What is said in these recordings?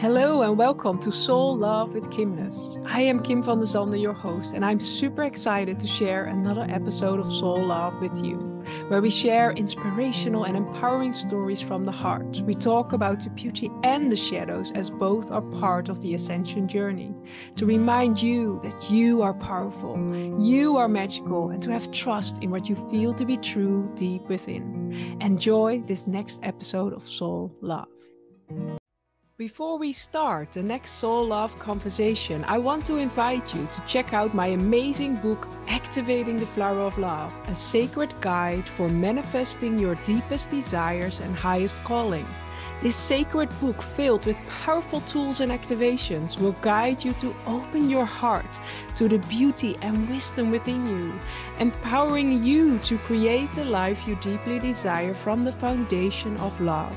Hello and welcome to Soul Love with Kimness. I am Kim van der Zanden, your host, and I'm super excited to share another episode of Soul Love with you, where we share inspirational and empowering stories from the heart. We talk about the beauty and the shadows as both are part of the ascension journey, to remind you that you are powerful, you are magical, and to have trust in what you feel to be true deep within. Enjoy this next episode of Soul Love. Before we start the next Soul Love conversation, I want to invite you to check out my amazing book, Activating the Flower of Love, a sacred guide for manifesting your deepest desires and highest calling. This sacred book, filled with powerful tools and activations, will guide you to open your heart to the beauty and wisdom within you, empowering you to create the life you deeply desire from the foundation of love.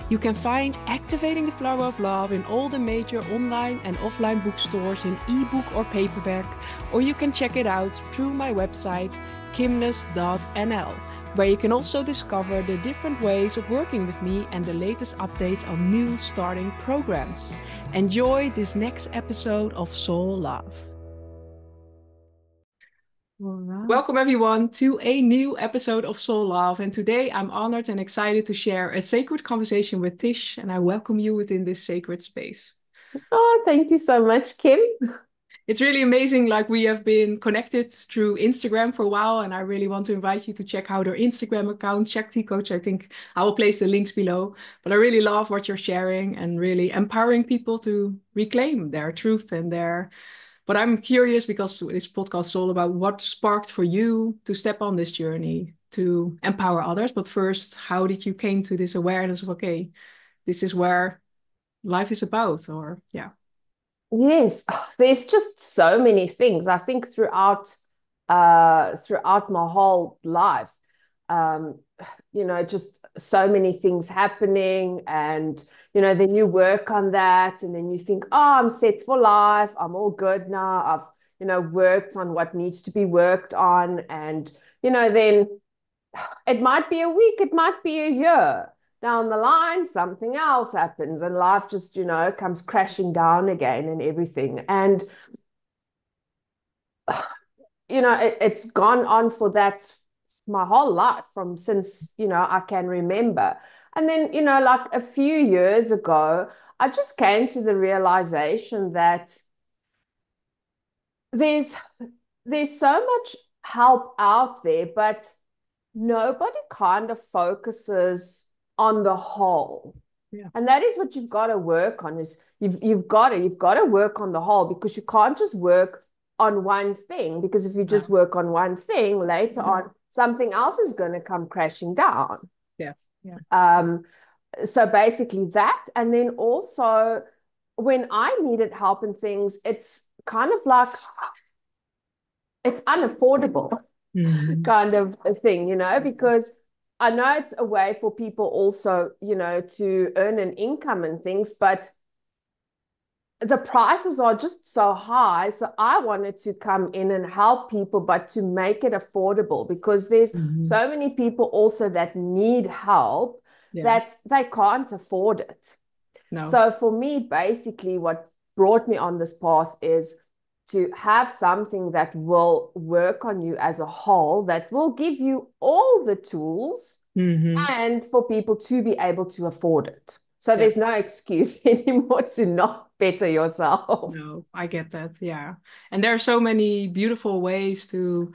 You can find Activating the Flower of Love in all the major online and offline bookstores in ebook or paperback, or you can check it out through my website, kimness.nl, where you can also discover the different ways of working with me and the latest updates on new starting programs. Enjoy this next episode of Soul Love. Right. Welcome everyone to a new episode of Soul Love, and today I'm honored and excited to share a sacred conversation with Tish, and I welcome you within this sacred space. Oh, thank you so much, Kim. It's really amazing, like we have been connected through Instagram for a while, and I really want to invite you to check out her Instagram account, Shakti Coach. I think I will place the links below, but I really love what you're sharing and really empowering people to reclaim their truth and their... But I'm curious, because this podcast is all about what sparked for you to step on this journey to empower others. But first, how did you came to this awareness of, okay, this is where life is about, or yeah. Yes, there's just so many things. I think throughout my whole life, um, just so many things happening, and then you work on that, and then you think, oh, I'm set for life. I'm all good now. I've worked on what needs to be worked on, and then it might be a week, it might be a year down the line, something else happens, and life just, comes crashing down again and everything. And, it's gone on for that my whole life from since, I can remember. And then, like a few years ago, I just came to the realization that there's there's so much help out there, but nobody kind of focuses on the whole. Yeah. And that is what you've got to work on, is you've got to work on the whole, because you can't just work on one thing, because if you just work on one thing, later on something else is going to come crashing down. Yes. Yeah. So basically that, and then also when I needed help in things, it's kind of like it's unaffordable. Kind of a thing, because I know it's a way for people also, to earn an income and things, but the prices are just so high. So I wanted to come in and help people, but to make it affordable, because there's so many people also that need help that they can't afford it. No. So for me, basically what brought me on this path is to have something that will work on you as a whole, that will give you all the tools, and for people to be able to afford it. So there's no excuse anymore to not better yourself. No, I get that. Yeah. And there are so many beautiful ways to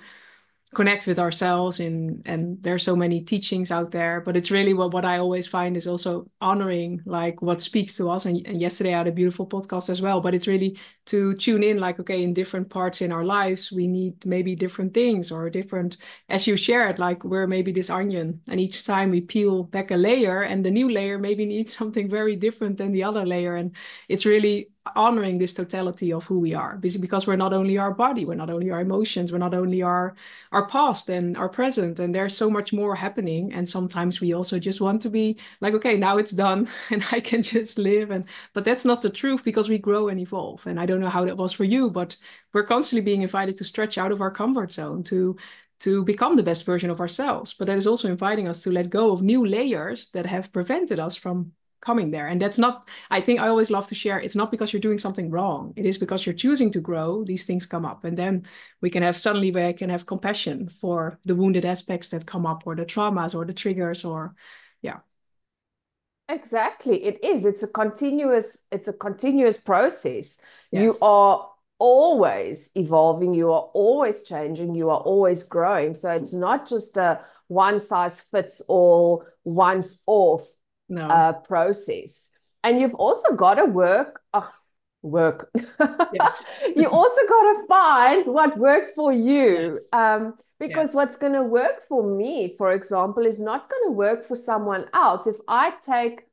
connect with ourselves, and there's so many teachings out there, but it's really what I always find is also honoring like what speaks to us, and yesterday I had a beautiful podcast as well, but it's really to tune in, like, okay, in different parts in our lives we need maybe different things, or different, as you shared, like we're maybe this onion, and each time we peel back a layer, and the new layer maybe needs something very different than the other layer, and it's really honoring this totality of who we are, because we're not only our body, we're not only our emotions, we're not only our past and our present, and there's so much more happening. And sometimes we also just want to be like, okay, now it's done and I can just live, but that's not the truth, because we grow and evolve. And I don't know how that was for you, but we're constantly being invited to stretch out of our comfort zone, to become the best version of ourselves. But that is also inviting us to let go of new layers that have prevented us from coming there. And that's not, I think I always love to share, it's not because you're doing something wrong. It is because you're choosing to grow, these things come up. And then we can have, suddenly we can have compassion for the wounded aspects that come up, or the traumas or the triggers, or yeah. Exactly. It is. It's a continuous process. You Yes. are always evolving, you are always changing, you are always growing. So it's not just a one size fits all, once off No. process. And you've also got to work. Yes. You also got to find what works for you. Yes. Because Yes. what's going to work for me, for example, is not going to work for someone else. If I take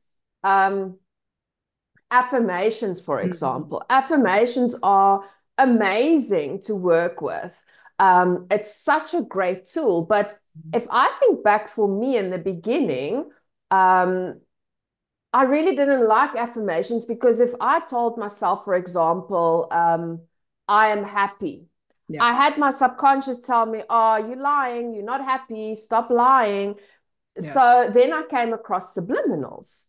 affirmations, for Mhm. example, affirmations are amazing to work with. It's such a great tool. But if I think back for me in the beginning, um, I really didn't like affirmations because if I told myself, for example, I am happy, Yeah. I had my subconscious tell me, oh, you're lying, you're not happy, stop lying. Yes. So then I came across subliminals.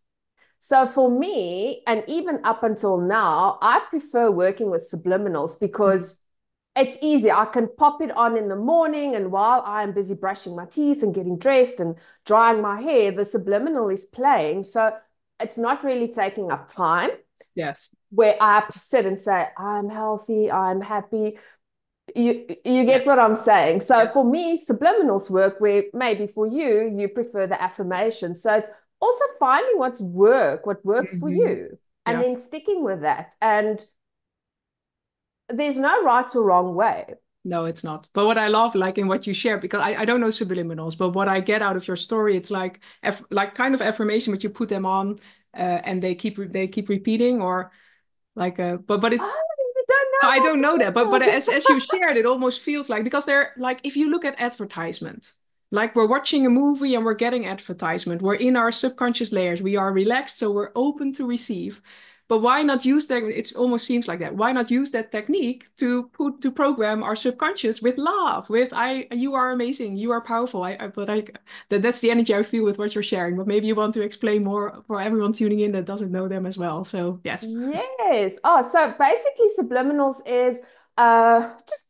So for me, and even up until now, I prefer working with subliminals Mhm. because it's easy. I can pop it on in the morning, and while I'm busy brushing my teeth and getting dressed and drying my hair, the subliminal is playing. So it's not really taking up time Yes. where I have to sit and say, I'm healthy, I'm happy. You get Yes. what I'm saying? So Yes. for me, subliminals work where maybe for you, you prefer the affirmation. So it's also finding what works for Mhm. you, and Yeah. then sticking with that. And there's no right or wrong way. No, it's not. But what I love, like in what you share, because I don't know subliminals, but what I get out of your story, it's like kind of affirmation, but you put them on, and they keep repeating, or like but it, Oh, you don't no, I don't know that, but know about as you shared, it almost feels like, because they're like, if you look at advertisement, like we're watching a movie and we're getting advertisement, we're in our subconscious layers, we are relaxed, so we're open to receive. But why not use that? It almost seems like that. Why not use that technique to program our subconscious with love, with you are amazing, you are powerful. That's the energy I feel with what you're sharing. But maybe you want to explain more for everyone tuning in that doesn't know them as well. So yes. Yes. Oh, so basically, subliminals is just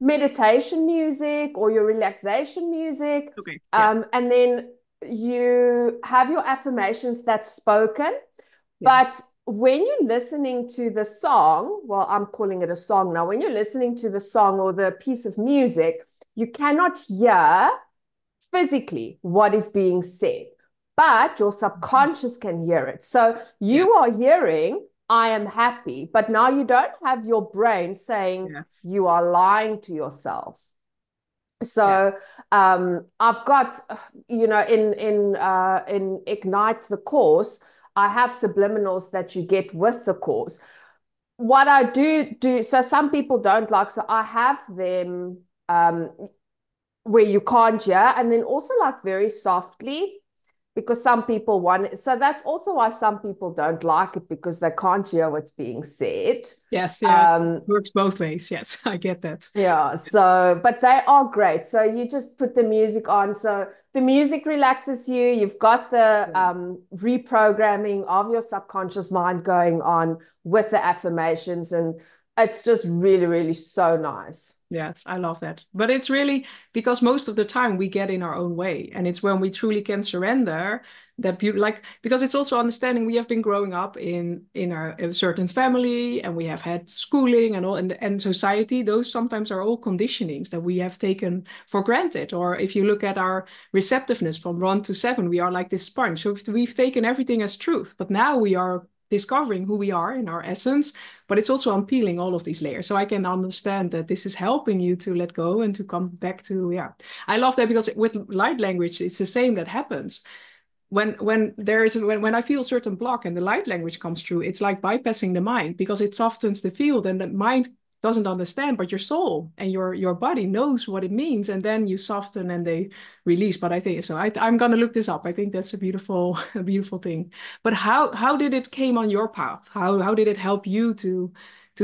meditation music or your relaxation music. Okay. Yeah. And then you have your affirmations that's spoken. Yeah. But when you're listening to the song, well, I'm calling it a song now, when you're listening to the song or the piece of music, you cannot hear physically what is being said, but your subconscious can hear it. So you Yes. are hearing, I am happy, but now you don't have your brain saying Yes. you are lying to yourself. Yeah. So I've got, in Ignite the course, I have subliminals that you get with the course. What I do, so some people don't like, so I have them where you can't hear, and then also like very softly because some people want it. So that's also why some people don't like it because they can't hear what's being said. Yes. Yeah. It Um, works both ways. Yes, I get that. yeah, so but they are great. So you just put the music on. So the music relaxes you. You've got the Yes. reprogramming of your subconscious mind going on with the affirmations, and it's just really, really so nice. Yes, I love that. But it's really because most of the time we get in our own way. And it's when we truly can surrender that like, because it's also understanding we have been growing up in a certain family, and we have had schooling and all, and society. Those sometimes are all conditionings that we have taken for granted. Or if you look at our receptiveness from 1 to 7, we are like this sponge. So we've taken everything as truth, but now we are discovering who we are in our essence, but it's also unpeeling all of these layers. So I can understand that this is helping you to let go and to come back to, yeah. I love that because with light language, it's the same that happens. When I feel a certain block and the light language comes through, it's like bypassing the mind because it softens the field, and the mind doesn't understand, but your soul and your body knows what it means, and then you soften and they release. But I think so. I'm gonna look this up. I think that's a beautiful a beautiful thing. But how did it came on your path? How did it help you to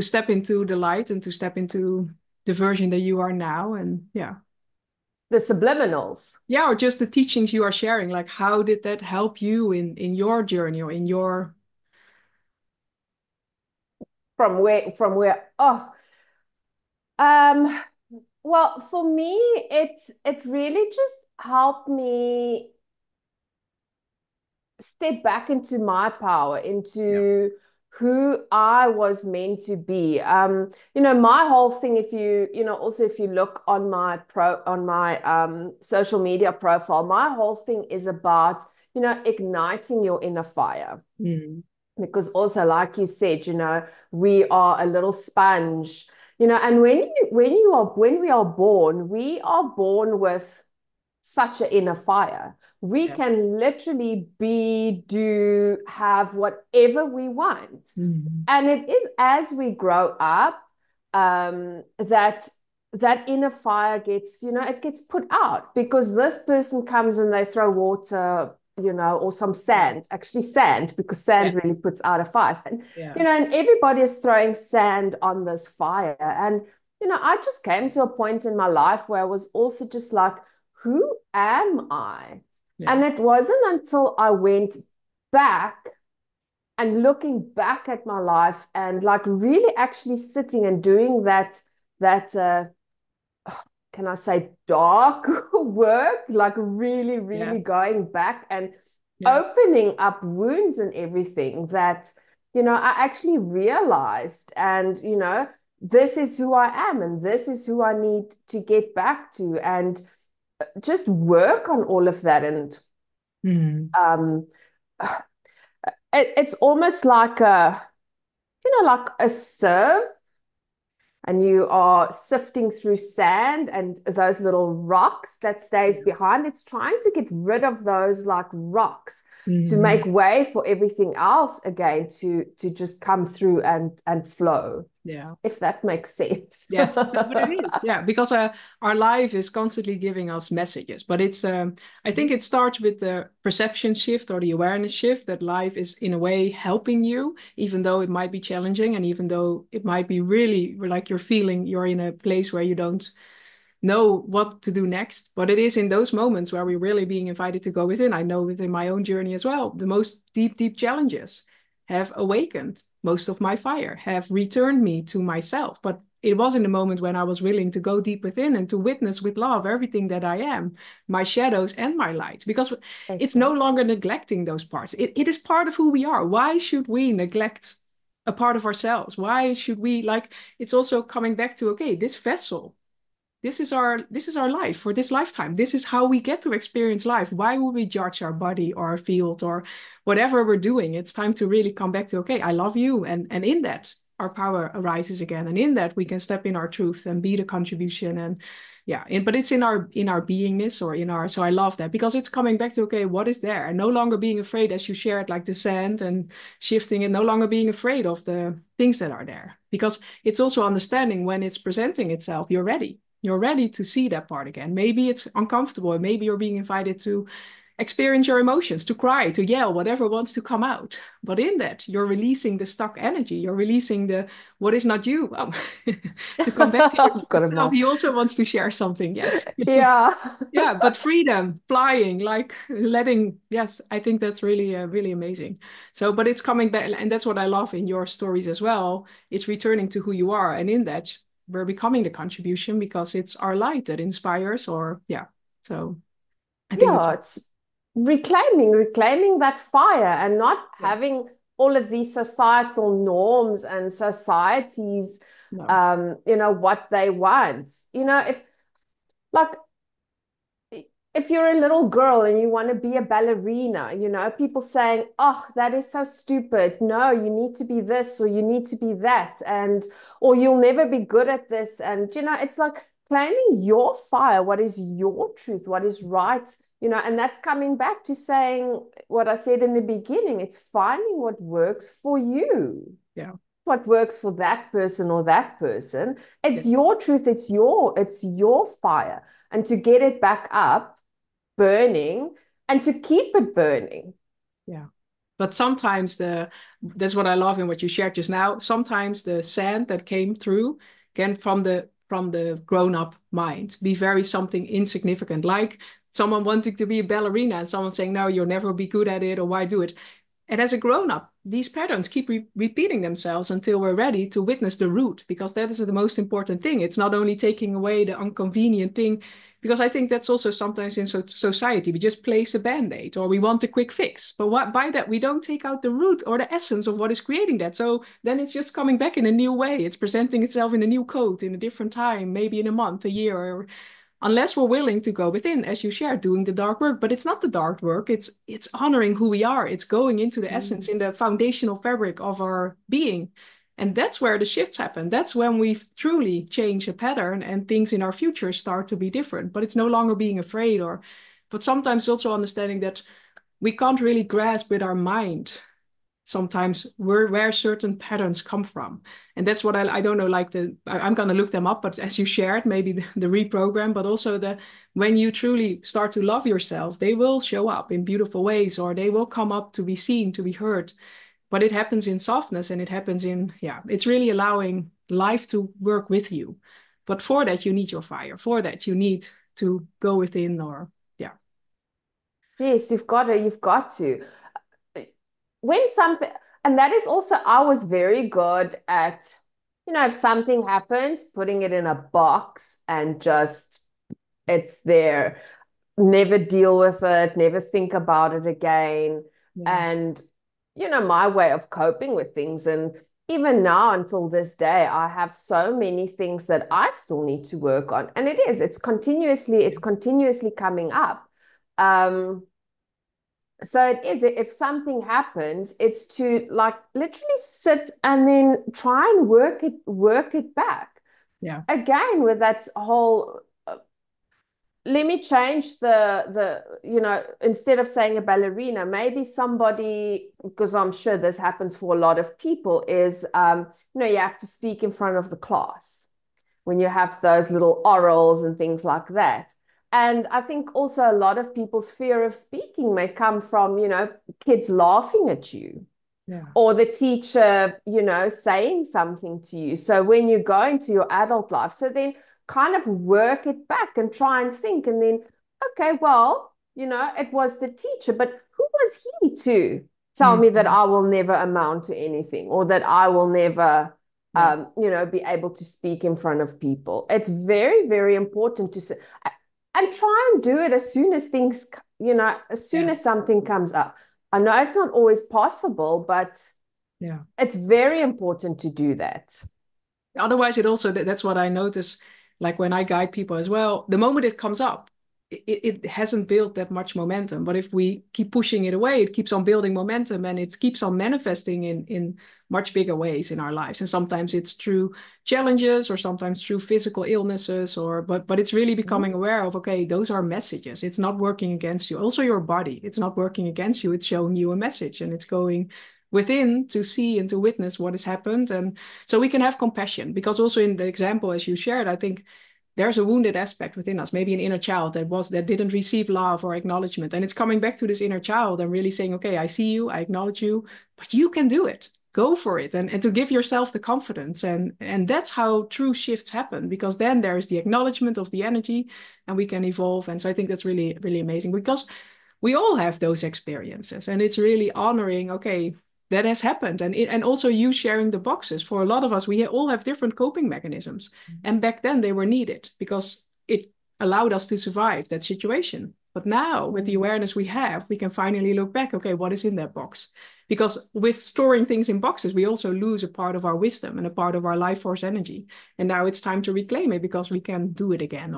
step into the light and to step into the version that you are now? And yeah. The subliminals. Yeah, or just the teachings you are sharing. Like, how did that help you in your journey or in your... From where, um, well, for me, it really just helped me step back into my power, Yeah. into who I was meant to be. My whole thing, also if you look on my social media profile, my whole thing is about, igniting your inner fire. Mm. Because also, like you said, we are a little sponge, and when we are born, we are born with such an inner fire. We Yeah. can literally be, do, have whatever we want. Mm. And it is as we grow up, that inner fire gets, it gets put out, because this person comes and they throw water, or some Yeah. sand, actually sand, because sand Yeah. really puts out a fire. And, Yeah. and everybody is throwing sand on this fire. And, I just came to a point in my life where I was also just like, who am I? Yeah. And it wasn't until I went back and looking back at my life and like really actually sitting and doing that can I say dark work, like really, really Yes. going back and Yeah. opening up wounds and everything, that, I actually realized, and, this is who I am and this is who I need to get back to, and just work on all of that. And Mm. um, it's almost like like a sieve, and you are sifting through sand and those little rocks that stays Yeah. behind. It's trying to get rid of those like rocks to Mm. make way for everything else again to just come through and flow, Yeah. if that makes sense. Yes, no, but it is, yeah, because our life is constantly giving us messages. But it's, I think it starts with the perception shift or the awareness shift that life is in a way helping you, even though it might be challenging, and even though it might be really like you're feeling you're in a place where you don't know what to do next. But it is in those moments where we're really being invited to go within. I know within my own journey as well, the most deep, deep challenges have awakened most of my fire, have returned me to myself. But it was in the moment when I was willing to go deep within and to witness with love everything that I am, my shadows and my light, because it's no Exactly. longer neglecting those parts. It is part of who we are. Why should we neglect a part of ourselves? Why should we, like, it's also coming back to, okay, this vessel, this is our life for this lifetime. This is how we get to experience life. Why would we judge our body or our field or whatever we're doing? It's time to really come back to, okay, I love you, and in that our power arises again, and in that we can step in our truth and be the contribution. And yeah, but it's in our beingness, or in our, so I love that, because it's coming back to, okay, what is there, and no longer being afraid, as you shared, like the sand and shifting, and no longer being afraid of the things that are there, because it's also understanding when it's presenting itself, you're ready to see that part again. Maybe it's uncomfortable, and maybe you're being invited to experience your emotions, to cry, to yell, whatever wants to come out. But in that, you're releasing the stuck energy. You're releasing the what is not you. To come back to your true Got a self, mom. he also wants to share something. Yes. Yeah. Yeah, but freedom, flying, like letting, yes, I think that's really, really amazing. So, but it's coming back, and that's what I love in your stories as well. It's returning to who you are, and in that, we're becoming the contribution, because it's our light that inspires, or yeah. So I think it's Yeah, it's reclaiming that fire, and not yeah, having all of these societal norms and societies, no, what they want. If like if you're a little girl and you want to be a ballerina, people saying, oh, that is so stupid. No, you need to be this or you need to be that. And, or you'll never be good at this. And, it's like claiming your fire, what is your truth, what is right, and that's coming back to saying what I said in the beginning. It's finding what works for you, yeah, what works for that person or that person. yeah, It's your truth. It's your fire. And to get it back up, burning, and to keep it burning. yeah. But sometimes that's what I love in what you shared just now. Sometimes the sand that came through can, from from the grown-up mind, be very something insignificant, like someone wanting to be a ballerina and someone saying, no, you'll never be good at it, or why do it? And as a grown-up, these patterns keep repeating themselves until we're ready to witness the root, because that is the most important thing. It's not only taking away the inconvenient thing, because I think that's also sometimes in society, we just place a band-aid or we want a quick fix. But by that, we don't take out the root or the essence of what is creating that. So then it's just coming back in a new way. It's presenting itself in a new coat, in a different time, maybe in a month, a year, or unless we're willing to go within, as you shared, doing the dark work. But it's not the dark work. It's honoring who we are. It's going into the essence, in the foundational fabric of our being. And that's where the shifts happen. That's when we truly change a pattern and things in our future start to be different. But it's no longer being afraid, but sometimes also understanding that we can't really grasp with our mind sometimes where certain patterns come from. And that's what I don't know, like I'm going to look them up, but as you shared, maybe the reprogram, but also when you truly start to love yourself, they will show up in beautiful ways, or they will come up to be seen, to be heard. But it happens in softness, and it happens it's really allowing life to work with you. But for that, you need your fire. For that, you need to go within, Yes, you've got to. When something, and that is also, I was very good at, if something happens, putting it in a box and just, it's there, never deal with it, never think about it again. Yeah. And, my way of coping with things. And even now, until this day, I have so many things that I still need to work on. And it's continuously coming up. So it is, if something happens, it's to like literally sit and then try and work it back. Yeah. Again, with that whole, let me change instead of saying a ballerina, maybe somebody, because I'm sure this happens for a lot of people, is, you have to speak in front of the class when you have those little orals and things like that. And I think also a lot of people's fear of speaking may come from, kids laughing at you. Yeah. Or the teacher, saying something to you. So when you go into your adult life, so then kind of work it back and try and think. And then, okay, well, it was the teacher, but who was he to tell me that I will never amount to anything, or that I will never be able to speak in front of people? It's very, very important to say, and try and do it as soon as things, as soon as something comes up. I know it's not always possible, but it's very important to do that. Otherwise, that's what I notice, like when I guide people as well, the moment it comes up, it hasn't built that much momentum. But if we keep pushing it away, it keeps on building momentum, and it keeps on manifesting in much bigger ways in our lives. And sometimes it's through challenges, or sometimes through physical illnesses, but it's really becoming aware of, okay, those are messages. It's not working against you. Also your body, it's not working against you. It's showing you a message, and it's going within to see and to witness what has happened. And so we can have compassion, because also in the example, as you shared, I think there's a wounded aspect within us, maybe an inner child that didn't receive love or acknowledgement. And it's coming back to this inner child and really saying, okay, I see you, I acknowledge you, but you can do it. Go for it. And to give yourself the confidence. And that's how true shifts happen, because then there's the acknowledgement of the energy and we can evolve. And so I think that's really, really amazing, because we all have those experiences, and it's really honoring, okay, that has happened. And also you sharing the boxes. For a lot of us, we all have different coping mechanisms. And back then they were needed because it allowed us to survive that situation. But now with the awareness we have, we can finally look back, okay, what is in that box? Because with storing things in boxes, we also lose a part of our wisdom and a part of our life force energy. And now it's time to reclaim it, because we can do it again,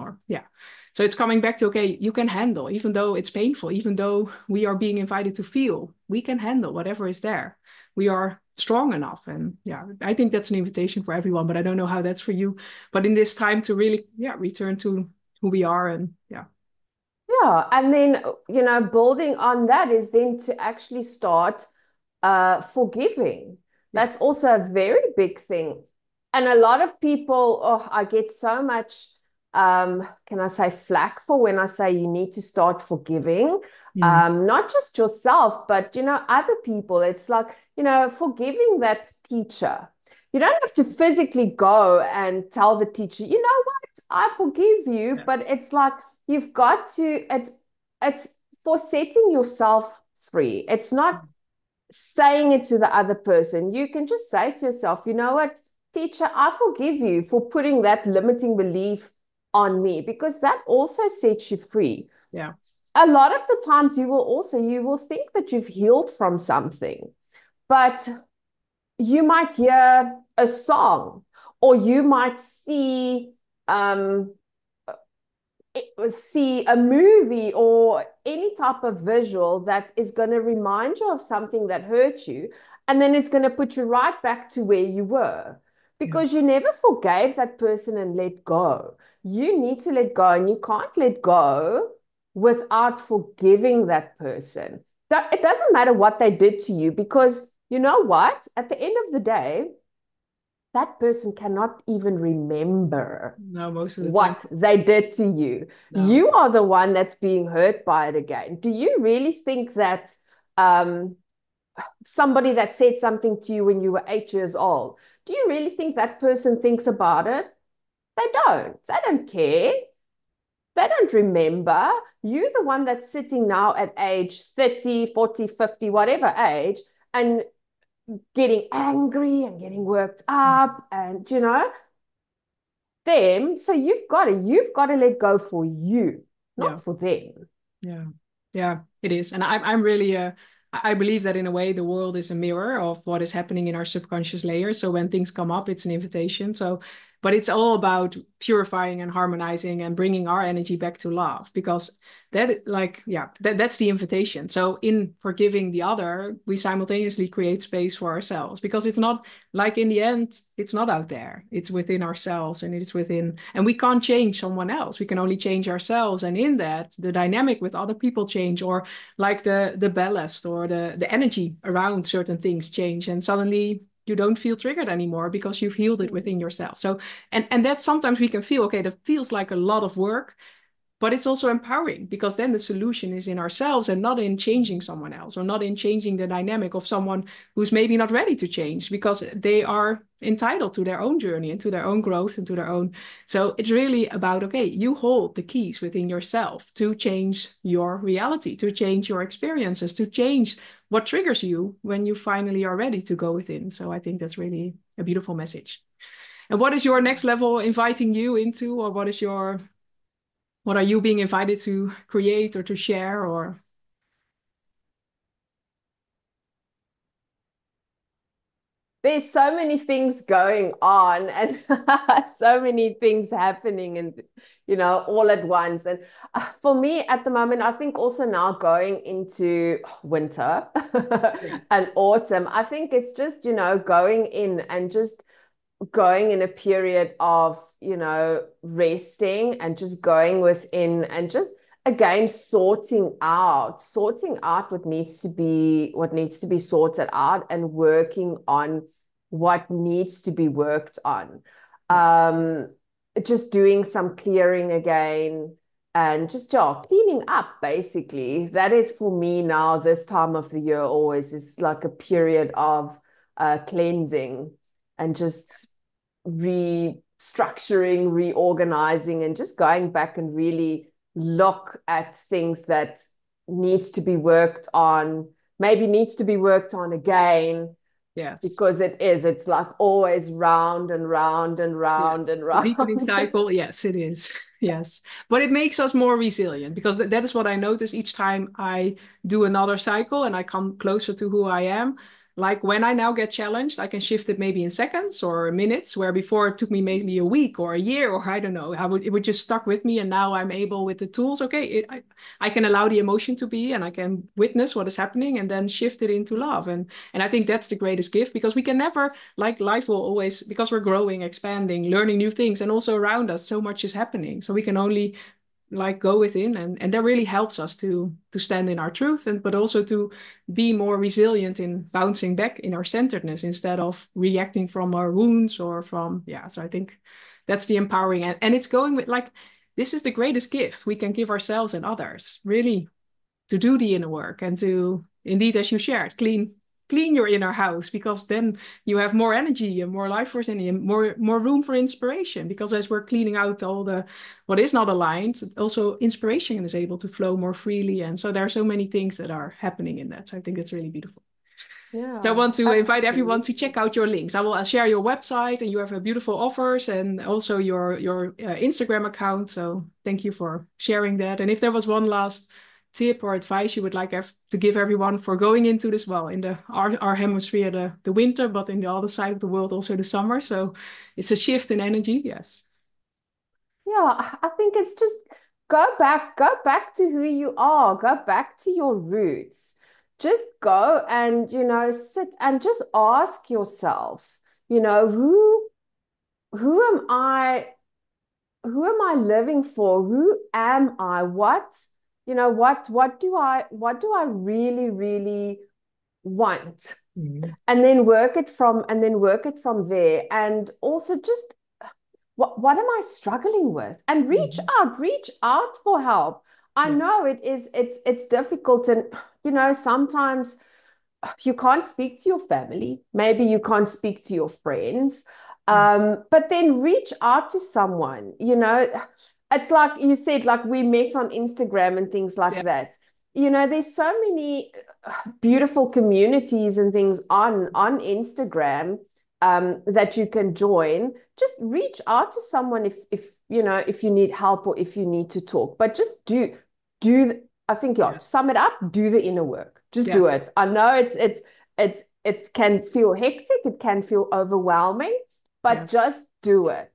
So it's coming back to, okay, you can handle, even though it's painful, even though we are being invited to feel, we can handle whatever is there. We are strong enough. And I think that's an invitation for everyone, but I don't know how that's for you. But in this time to really, return to who we are. And and then, building on that is then to actually start forgiving. That's also a very big thing. And a lot of people, I get so much, can I say, flack for when I say you need to start forgiving, not just yourself, but, other people. It's like, forgiving that teacher, you don't have to physically go and tell the teacher, you know what, I forgive you, Yes. but it's like you've got to, it's for setting yourself free. It's not saying it to the other person. You can just say to yourself, you know what, teacher, I forgive you for putting that limiting belief on me, because that also sets you free. Yeah. A lot of the times you will think that you've healed from something, but you might hear a song, or you might um see a movie or any type of visual that is going to remind you of something that hurt you, and then it's going to put you right back to where you were, Yeah. because you never forgave that person and let go. You need to let go, and you can't let go without forgiving that person. It doesn't matter what they did to you, because you know what? At the end of the day, that person cannot even remember No, most of the time. what they did to you. No. You are the one that's being hurt by it again. Do you really think that um, somebody that said something to you when you were 8 years old, do you really think that person thinks about it? They don't. They don't care. They don't remember. You're the one that's sitting now at age 30, 40, 50, whatever age, and getting angry and getting worked up, and them. So you've got to let go for you, Yeah. not for them. Yeah, yeah, it is. And I'm really, I believe that in a way, the world is a mirror of what is happening in our subconscious layer. So when things come up, it's an invitation. So, but it's all about purifying and harmonizing and bringing our energy back to love, because that, like, yeah, that's the invitation. So in forgiving the other, we simultaneously create space for ourselves, because it's not like, in the end, it's not out there. It's within ourselves, and it's within, and we can't change someone else. We can only change ourselves. And in that, the dynamic with other people change, or like the ballast or the energy around certain things change. And suddenly you don't feel triggered anymore because you've healed it within yourself. So, and that sometimes we can feel, okay, that feels like a lot of work, but it's also empowering, because then the solution is in ourselves and not in changing someone else, or not in changing the dynamic of someone who's maybe not ready to change, because they are entitled to their own journey and to their own growth and to their own. So it's really about, okay, you hold the keys within yourself to change your reality, to change your experiences, to change what triggers you when you finally are ready to go within. So I think that's really a beautiful message. And what is your next level inviting you into, or what are you being invited to create or to share? Or There's so many things going on, and so many things happening, and all at once. And for me at the moment, I think also now going into winter yes. and autumn, I think it's just going in and just going in a period of, resting and just going within and just again sorting out what needs to be sorted out, and working on what needs to be worked on. Yeah. Just doing some clearing again, and just cleaning up, basically. That is for me now, this time of the year always is like a period of cleansing, and just restructuring, reorganizing, and just going back and really look at things that needs to be worked on, maybe needs to be worked on again, Yes. because it's like always round and round and round Yes. and The deepening round. cycle. Yes, it is. Yes. But it makes us more resilient, because that is what I notice each time I do another cycle and I come closer to who I am. Like when I now get challenged, I can shift it maybe in seconds or minutes, where before it took me maybe a week or a year, or I don't know, it would just stuck with me. And now I'm able, with the tools, okay, I can allow the emotion to be, and I can witness what is happening and then shift it into love. And I think that's the greatest gift, because we can never, like, life will always, because we're growing, expanding, learning new things, and also around us so much is happening, so we can only like go within, and that really helps us to stand in our truth, and but also to be more resilient in bouncing back in our centeredness, instead of reacting from our wounds or from, yeah. So I think that's the empowering, and it's going with, like, this is the greatest gift we can give ourselves and others, really, to do the inner work and to, indeed, as you shared, clean clean your inner house, because then you have more energy and more life force and more room for inspiration. Because as we're cleaning out all the what is not aligned, also inspiration is able to flow more freely. And so there are so many things that are happening in that. So I think it's really beautiful. Yeah, so I want to invite everyone to absolutely. check out your links. I'll share your website, and you have beautiful offers, and also your Instagram account. So thank you for sharing that. And if there was one last tip or advice you would like to give everyone for going into this, well, in our hemisphere, the winter, but in the other side of the world, also the summer. So it's a shift in energy. Yes. Yeah, I think it's just go back to who you are, go back to your roots. Just go and, sit and just ask yourself, who am I, who am I living for? Who am I? What do I really, really want? Mm. And then work it from there. And also just what am I struggling with? And Mhm. reach out for help. I Yeah. know it's difficult, and sometimes you can't speak to your family. Maybe you can't speak to your friends. Mm. But then reach out to someone. It's like you said, like we met on Instagram and things like Yes. that. There's so many beautiful communities and things on Instagram, that you can join. Just reach out to someone if you need help or if you need to talk. But just do. I think, yeah, Yeah. sum it up. Do the inner work. Just do Yes. it. I know it can feel hectic. It can feel overwhelming, Yeah. but just do it.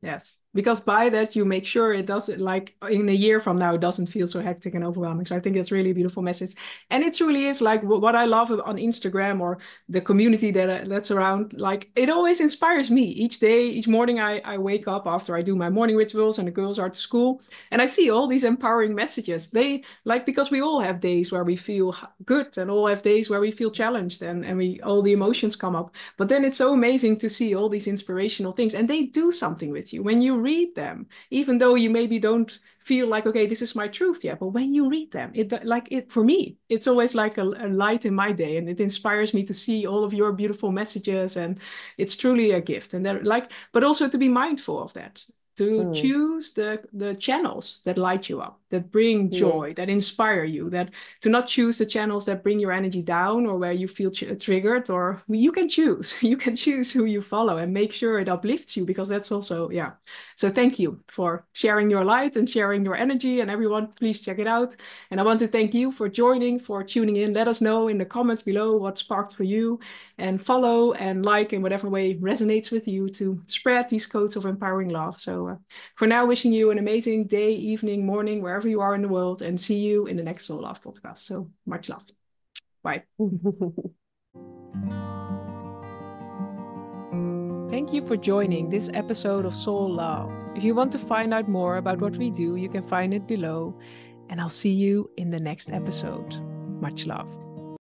Yes, because by that you make sure it doesn't, like in a year from now, it doesn't feel so hectic and overwhelming. So I think that's really a beautiful message. And it truly is like what I love on Instagram, or the community that's around. Like it always inspires me each day, each morning. I wake up after I do my morning rituals and the girls are to school, and I see all these empowering messages. They like, because we all have days where we feel good and all have days where we feel challenged, and we all the emotions come up. But then it's so amazing to see all these inspirational things, and they do something with you when you read them, even though you maybe don't feel like, okay, this is my truth yet. But when you read them, it for me, it's always like a light in my day, and it inspires me to see all of your beautiful messages, and it's truly a gift. And then, like, but also to be mindful of that, to Mm, choose the channels that light you up, that bring yes. joy, that inspire you, that to not choose the channels that bring your energy down or where you feel triggered. Or you can choose you can choose who you follow and make sure it uplifts you, because that's also, yeah. So thank you for sharing your light and sharing your energy, and everyone, please check it out. And I want to thank you for joining, for tuning in. Let us know in the comments below what sparked for you, and follow and like in whatever way resonates with you, to spread these codes of empowering love. So for now, wishing you an amazing day, evening, morning, wherever you are in the world, and see you in the next Soul Love podcast. So much love. Bye. Thank you for joining this episode of Soul Love. If you want to find out more about what we do, you can find it below. And I'll see you in the next episode. Much love.